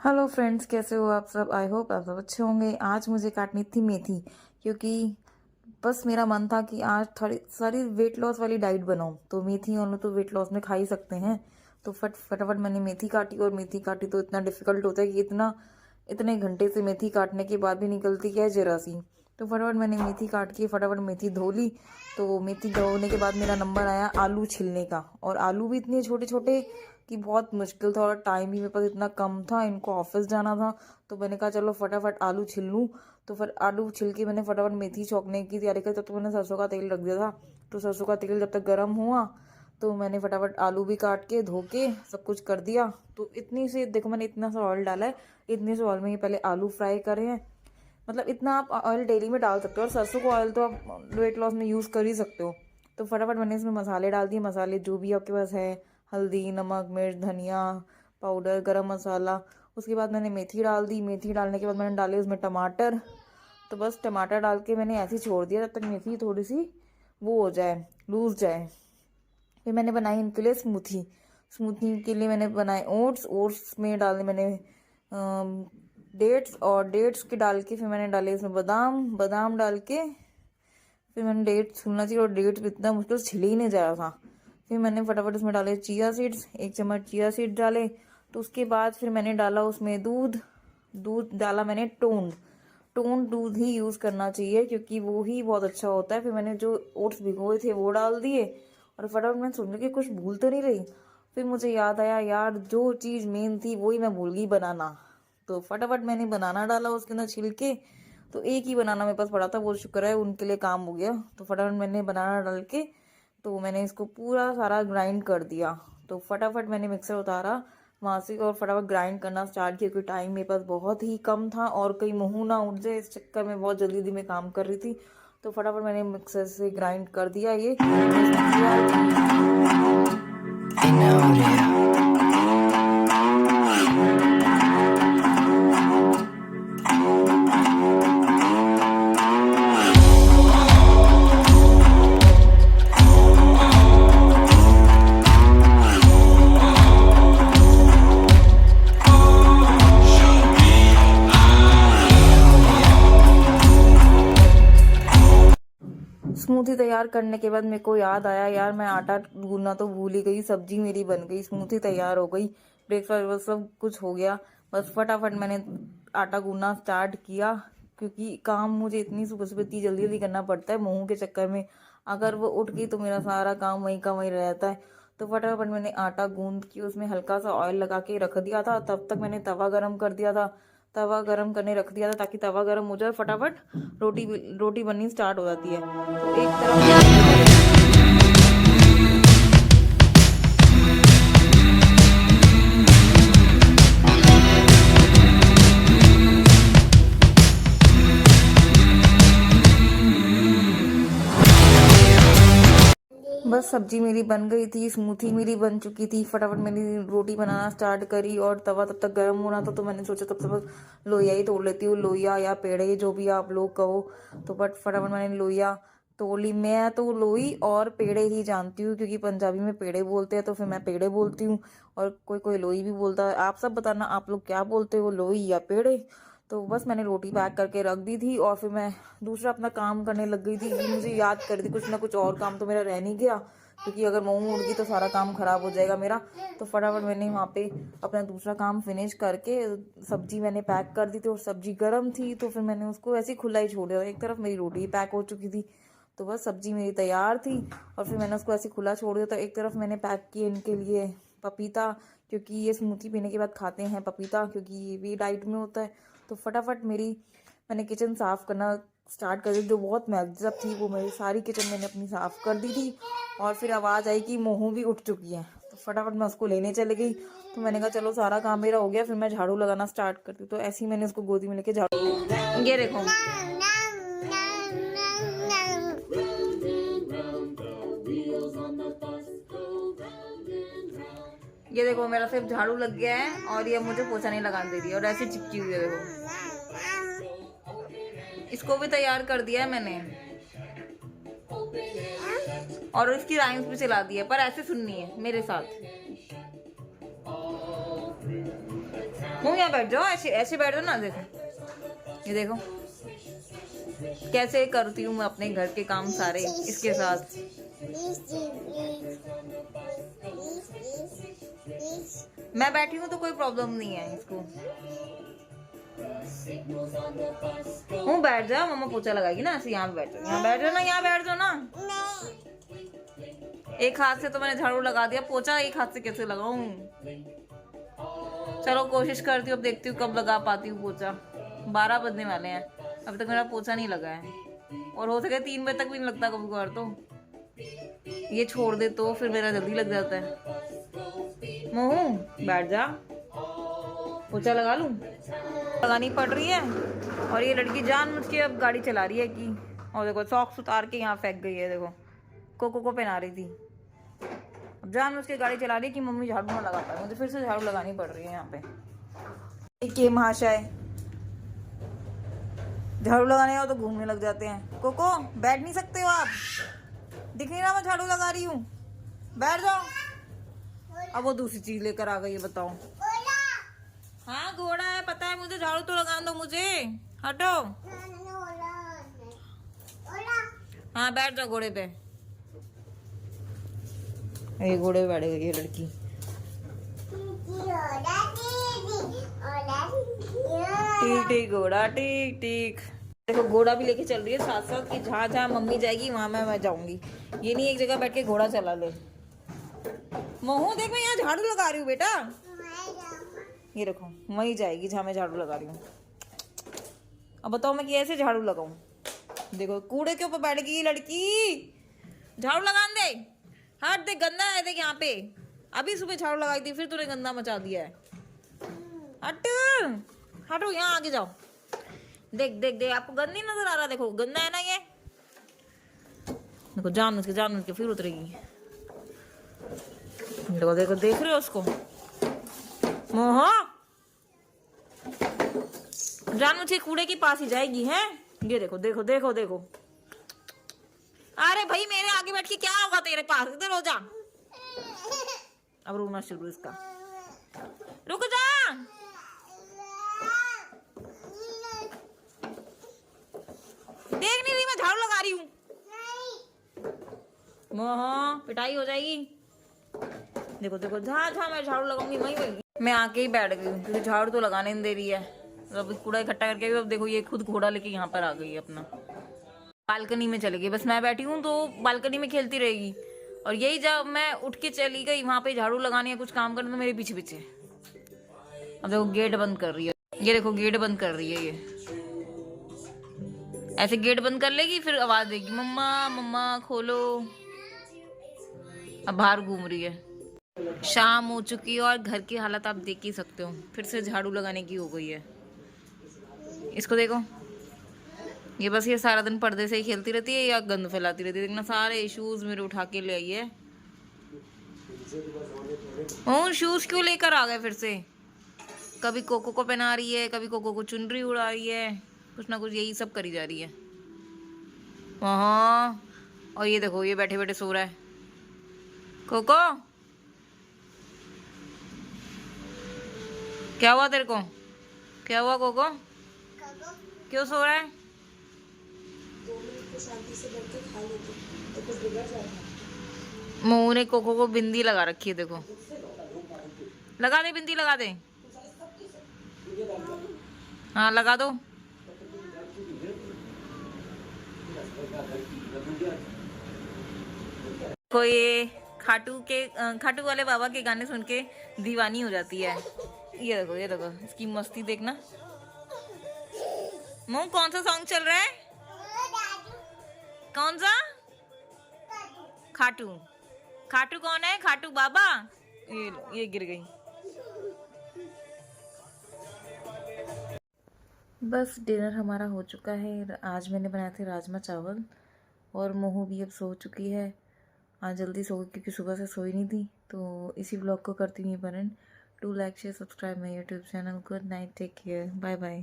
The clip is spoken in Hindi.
हेलो फ्रेंड्स, कैसे हो आप सब। आई होप आप सब अच्छे होंगे। आज मुझे काटनी थी मेथी, क्योंकि बस मेरा मन था कि आज थोड़ी सारी वेट लॉस वाली डाइट बनाऊं। तो मेथी और तो वेट लॉस में खा ही सकते हैं। तो फटाफट मैंने मेथी काटी, और मेथी काटी तो इतना डिफिकल्ट होता है कि इतने घंटे से मेथी काटने के बाद भी निकलती क्या है जरा सी। तो फटाफट मैंने मेथी काट के फटाफट मेथी धो ली। तो मेथी धोने के बाद मेरा नंबर आया आलू छिलने का, और आलू भी इतने छोटे छोटे कि बहुत मुश्किल था, और टाइम भी मेरे पास इतना कम था, इनको ऑफिस जाना था। तो मैंने कहा चलो फटाफट आलू छिल लूँ। तो फिर आलू छिल के मैंने फटाफट मेथी छौंकने की तैयारी करी। तब तो मैंने सरसों का तेल रख दिया था। तो सरसों का तेल जब तक गर्म हुआ तो मैंने फटाफट आलू भी काट के धो के सब कुछ कर दिया। तो इतनी सी देखो, मैंने इतना सा ऑयल डाला है। इतने से ऑयल में ये पहले आलू फ्राई करे हैं। मतलब इतना आप ऑयल डेली में डाल सकते हो, और सरसों का ऑयल तो आप वेट लॉस में यूज़ कर ही सकते हो। तो फटाफट मैंने इसमें मसाले डाल दिए। मसाले जो भी आपके पास है, हल्दी, नमक, मिर्च, धनिया पाउडर, गरम मसाला। उसके बाद मैंने मेथी डाल दी। मेथी डालने के बाद मैंने डाले उसमें टमाटर। तो बस टमाटर डाल के मैंने ऐसे ही छोड़ दिया जब तक मेथी थोड़ी सी वो हो जाए, लूज जाए। फिर मैंने बनाई इनके लिए स्मूथी। स्मूथी के लिए मैंने बनाए ओट्स। ओट्स में डाले मैंने डेट्स, और डेट्स के डाल के फिर मैंने डाले इसमें बादाम। बादाम डाल के फिर मैंने डेट्स छूलना चाहिए, और डेट्स इतना मुश्किल से छिल ही नहीं जा रहा था। फिर मैंने फटाफट उसमें डाले चिया सीड्स, 1 चम्मच चिया सीड्स डाले। तो उसके बाद फिर मैंने डाला उसमें दूध। दूध डाला मैंने टोंड दूध ही यूज़ करना चाहिए, क्योंकि वो ही बहुत अच्छा होता है। फिर मैंने जो ओट्स भिगोए थे वो डाल दिए, और फटाफट मैंने सोचा कि कुछ भूल तो नहीं रही। फिर मुझे याद आया, यार जो चीज़ मेन थी वही मैं भूल गई, बनाना। तो फटाफट मैंने बनाना डाला उसके अंदर छिल के। तो एक ही बनाना मेरे पास पड़ा था, वो शुक्र है उनके लिए काम हो गया। तो फटाफट मैंने बनाना डाल के तो मैंने इसको पूरा सारा ग्राइंड कर दिया। तो फटाफट मैंने मिक्सर उतारा वहाँ से, और फटाफट ग्राइंड करना स्टार्ट किया, क्योंकि टाइम मेरे पास बहुत ही कम था, और कहीं मुँह ना उठ जाए इस चक्कर में बहुत जल्दी जल्दी में काम कर रही थी। तो फटाफट मैंने मिक्सर से ग्राइंड कर दिया ये। स्मूथी तैयार करने के बाद मेरे को याद आया, यार मैं आटा गूंदना तो भूल ही गई। सब्जी मेरी बन गई, स्मूथी तैयार हो गई, ब्रेकफास्ट सब कुछ हो गया। बस फटाफट मैंने आटा गूंदना स्टार्ट किया, क्योंकि काम मुझे इतनी सुबह सुबह इतनी जल्दी जल्दी करना पड़ता है मोहू के चक्कर में। अगर वो उठ गई तो मेरा सारा काम वहीं का वहीं रहता है। तो फटाफट मैंने आटा गूंद के उसमें हल्का सा ऑयल लगा के रख दिया था। तब तक मैंने तवा गरम कर दिया था। तवा गरम करने रख दिया था, ताकि तवा गरम हो जाए फटाफट रोटी रोटी बननी स्टार्ट हो जाती है। तो एक तरफ बस सब्जी मेरी बन गई थी, स्मूथी मेरी बन चुकी थी। फटाफट मैंने रोटी बनाना स्टार्ट करी, और तवा तब तक गर्म होना था। तो मैंने सोचा तब तक लोहिया ही तोड़ लेती हूँ, लोहिया या पेड़े जो भी आप लोग कहो। तो बट फटाफट मैंने लोहिया तोड़ ली। मैं तो लोई और पेड़े ही जानती हूँ, क्योंकि पंजाबी में पेड़े बोलते हैं, तो फिर मैं पेड़े बोलती हूँ। और कोई कोई लोई भी बोलता है। आप सब बताना आप लोग क्या बोलते हो, लोई या पेड़े। तो बस मैंने रोटी पैक करके रख दी थी, और फिर मैं दूसरा अपना काम करने लग गई थी। मुझे याद कर दी कुछ ना कुछ और काम तो मेरा रह नहीं गया, क्योंकि अगर मोमो उड़ गई तो सारा काम खराब हो जाएगा मेरा। तो फटाफट मैंने वहाँ पे अपना दूसरा काम फिनिश करके सब्जी मैंने पैक कर दी थी, और सब्जी गर्म थी तो फिर मैंने उसको ऐसे ही खुला ही छोड़ दिया। एक तरफ मेरी रोटी पैक हो चुकी थी, तो बस सब्जी मेरी तैयार थी, और फिर मैंने उसको ऐसे खुला छोड़ दिया। तो एक तरफ मैंने पैक किए इनके लिए पपीता, क्योंकि ये स्मूथी पीने के बाद खाते हैं पपीता, क्योंकि ये भी डाइट में होता है। तो फटाफट मैंने किचन साफ़ करना स्टार्ट कर दी। जो बहुत मैक्सअप थी वो मेरी सारी किचन मैंने अपनी साफ़ कर दी थी, और फिर आवाज़ आई कि मोहू भी उठ चुकी है। तो फटाफट मैं उसको लेने चली गई। तो मैंने कहा चलो सारा काम मेरा हो गया, फिर मैं झाड़ू लगाना स्टार्ट करती हूँ। तो ऐसे ही मैंने उसको गोदी में लेके झाड़ू, ये देखो ये देखो मेरा सिर्फ झाड़ू लग गया है, और ये मुझे पोछा नहीं लगाने दे रही है, और ऐसे चिपकी हुई है। देखो इसको भी तैयार कर दिया है मैंने, और इसकी राइम्स भी चला दी है, पर ऐसे सुननी है मेरे साथ। मुँह यहाँ बैठ जाओ, ऐसे ऐसे बैठ जाओ ना। देखो ये देखो कैसे करती हूँ मैं अपने घर के काम सारे इसके साथ। मैं बैठी हूँ तो कोई प्रॉब्लम नहीं है इसको। हूँ बैठ जा, मम्मा पोछा लगाएगी ना। ऐसे यहाँ पे बैठ जाओ, यहाँ बैठ जाओ ना, यहाँ बैठ जाओ ना। एक हाथ से तो मैंने झाड़ू लगा दिया, पोछा एक हाथ से कैसे लगाऊं। चलो कोशिश करती हूँ, अब देखती हूँ कब लगा पाती हूँ पोछा। 12 बजने वाले हैं, अब तक मेरा पोछा नहीं लगा है। और हो सके 3 बजे तक भी नहीं लगता कभी कभार। तो ये छोड़ दे तो फिर मेरा जल्दी लग जाता है। मोहू बैठ जा, पोछा लगा लूं। लगानी पड़ रही है। और ये लड़की जानबूझ के अब गाड़ी चला रही है कि, और देखो सॉक्स उतार के यहाँ फेंक गई है। देखो कोको को पहना रही थी, अब जानबूझ के गाड़ी चला रही है कि मम्मी झाड़ू ना लगा पाए। मुझे फिर से झाड़ू लगानी पड़ रही है यहाँ पे। के महाशय झाड़ू लगाने आओ तो घूमने लग जाते हैं। कोको बैठ नहीं सकते हो आप? दिख नहीं रहा मैं झाड़ू लगा रही हूँ? बैठ जाओ। अब वो दूसरी चीज लेकर आ गई है, बताओ। हाँ घोड़ा है, पता है मुझे, झाड़ू तो लगा दो मुझे। हटो। हाँ बैठ जाओ घोड़े पे। ये घोड़े पे बैठ गई ये लड़की। ठीक ठीक घोड़ा, ठीक ठीक। देखो घोड़ा भी लेके चल रही है साथ साथ कि जहाँ जहाँ मम्मी जाएगी वहां मैं जाऊंगी। ये नहीं एक जगह बैठ के घोड़ा चला ले। मोहू देख, मैं यहाँ झाड़ू लगा रही हूँ बेटा। ये देखो वहीं जाएगी जहाँ मैं झाड़ू लगा रही हूँ। अब बताओ मैं कैसे झाड़ू लगाऊं? देखो कूड़े के ऊपर बैठ गई ये लड़की। झाड़ू लगा दे, हट देख गंदा है। देख यहाँ पे अभी सुबह झाड़ू लगाई थी, फिर तूने गंदा मचा दिया है। हट हटो, यहाँ आगे जाओ। देख देख देख, आपको गंदा नहीं नजर आ रहा? देखो गंदा है ना ये। देखो जान के फिर उतरेगी। देखो देखो, देख रहे हो उसको? मोहा जान के कूड़े के पास ही जाएगी है। ये देखो देखो देखो देखो। अरे भाई मेरे आगे बैठ के क्या होगा तेरे पास? इधर हो जा। अब रोना शुरू इसका। रुक जा। देख नहीं रही मैं झाड़ू लगा रही हूँ? मोह पिटाई हो जाएगी। देखो देखो, जहाँ मैं झाड़ू लगाऊंगी वहीं वहीं मैं आके ही बैठ गई हूँ, क्योंकि झाड़ू तो लगाने नहीं दे रही है। अब कूड़ा इकट्ठा करके अब देखो ये खुद घोड़ा लेके यहाँ पर आ गई है अपना। बालकनी में चली गई, बस मैं बैठी हूँ तो बालकनी में खेलती रहेगी। और यही जब मैं उठ के चली गई वहां पे झाड़ू लगाने या कुछ काम करने, तो मेरे पीछे पीछे। अब देखो गेट बंद कर रही है। ये देखो गेट बंद कर रही है। ये ऐसे गेट बंद कर लेगी फिर आवाज देगी, मम्मा मम्मा खोलो। अब बाहर घूम रही है। शाम हो चुकी है और घर की हालत आप देख ही सकते हो, फिर से झाड़ू लगाने की हो गई है। इसको देखो, ये बस ये सारा दिन पर्दे से ही खेलती रहती है या गंद फैलाती रहती है। देखना सारे शूज मेरे उठा के ले आई है। शूज क्यों लेकर आ गए फिर से? कभी कोको को पहना रही है, कभी कोको को चुनरी उड़ा रही है, कुछ ना कुछ यही सब करी जा रही है। हाँ और ये देखो ये बैठे बैठे सो रहा है। कोको क्या हुआ तेरे को? क्या हुआ कोको? क्यों सो रहा है? मोहू ने कोको को बिंदी लगा रखी है। देखो लगा दे, बिंदी लगा दे। हाँ लगा दो। कोई खाटू वाले बाबा के गाने सुन के दीवानी हो जाती है। ये देखो इसकी मस्ती देखना। मोहू कौन सा सॉन्ग चल रहा है? कौन सा? खाटू। खाटू कौन है? खाटू बाबा। ये गिर गई। बस डिनर हमारा हो चुका है। आज मैंने बनाए थे राजमा चावल और मोहू भी अब सो चुकी है। आज जल्दी सो क्योंकि सुबह से सोई नहीं थी। तो इसी ब्लॉग को करती हूँ बरन। Do like share subscribe my YouTube channel. Good night, take care, bye bye.